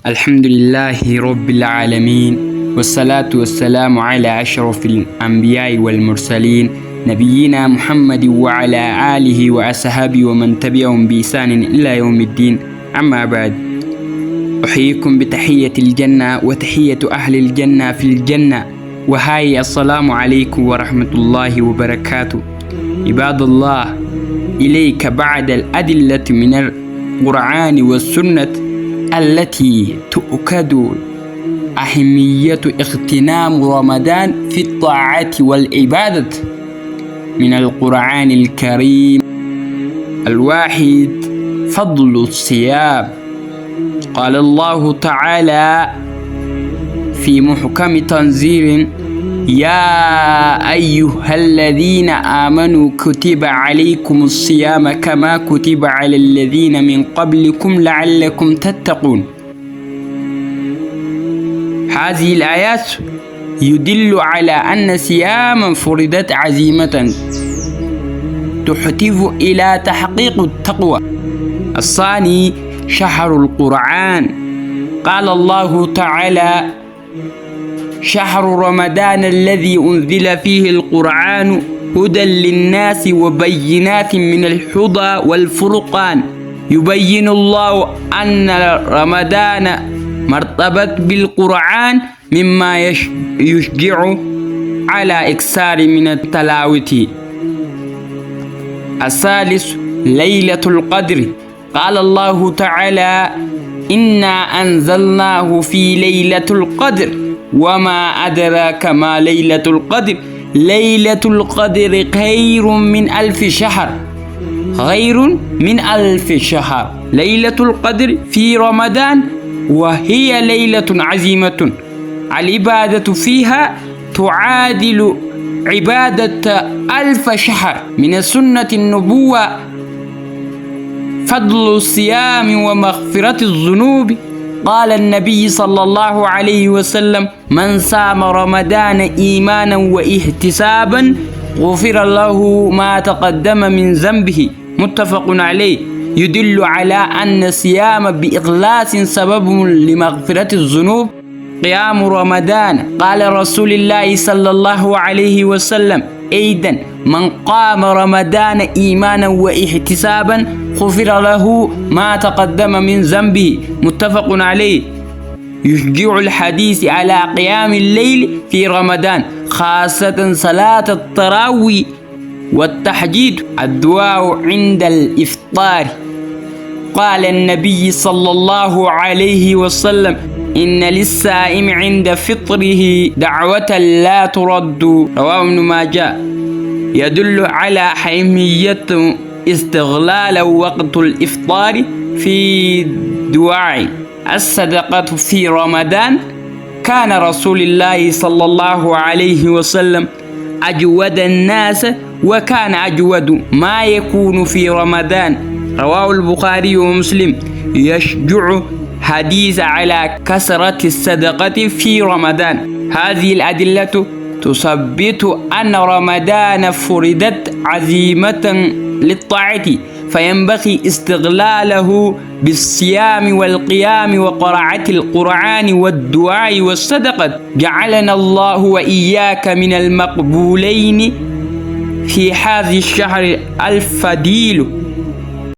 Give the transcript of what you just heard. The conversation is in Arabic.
الحمد لله رب العالمين، والصلاة والسلام على أشرف الأنبياء والمرسلين نبينا محمد وعلى آله وأصحابه ومن تبعهم بإحسان إلى يوم الدين. أما بعد، أحييكم بتحية الجنة وتحية أهل الجنة في الجنة، وهاي السلام عليكم ورحمة الله وبركاته. عباد الله، إليك بعد الأدلة من القرآن والسنة التي تؤكد أهمية اغتنام رمضان في الطاعة والعبادة من القرآن الكريم. الواحد، فضل الصيام. قال الله تعالى في محكم تنزيل: يا أيها الذين آمنوا كتب عليكم الصيام كما كتب على الذين من قبلكم لعلكم تتقون. هذه الآيات يدل على أن صياما فرضت عزيمة تهدف إلى تحقيق التقوى. الثاني، شهر القرآن. قال الله تعالى: شهر رمضان الذي أنزل فيه القرآن هدى للناس وبينات من الهدى والفرقان. يبين الله أن رمضان مرتبط بالقرآن مما يشجع على إكثار من التلاوة. الثالث، ليلة القدر. قال الله تعالى: إنا أنزلناه في ليلة القدر وما أدراك ما ليلة القدر. ليلة القدر خير من 1000 شهر. خير من 1000 شهر. ليلة القدر في رمضان وهي ليلة عظيمة، العبادة فيها تعادل عبادة 1000 شهر من سنة النبوة. فضل الصيام ومغفرة الذنوب. قال النبي صلى الله عليه وسلم: من صام رمضان إيمانا واحتسابا غفر له ما تقدم من ذنبه. متفق عليه. يدل على أن الصيام بإخلاص سبب لمغفرة الذنوب. قيام رمضان. قال رسول الله صلى الله عليه وسلم أيضا: من قام رمضان إيمانا واحتسابا غفر له ما تقدم من ذنبه. متفق عليه. يشجع الحديث على قيام الليل في رمضان، خاصة صلاة التراويح والتهجد. الدعاء عند الإفطار. قال النبي صلى الله عليه وسلم: إن للصائم عند فطره دعوة لا ترد. رواه ابن ماجه. يدل على أهمية استغلال وقت الإفطار في دعاء. الصدقة في رمضان. كان رسول الله صلى الله عليه وسلم أجود الناس، وكان أجود ما يكون في رمضان. رواه البخاري ومسلم. يشجع حديث على كثرة الصدقة في رمضان. هذه الأدلة تثبت أن رمضان فرضت عزيمة للطاعة، فينبغي استغلاله بالصيام والقيام وقراءة القرآن والدعاء والصدقة. جعلنا الله وإياك من المقبولين في هذا الشهر الفضيل.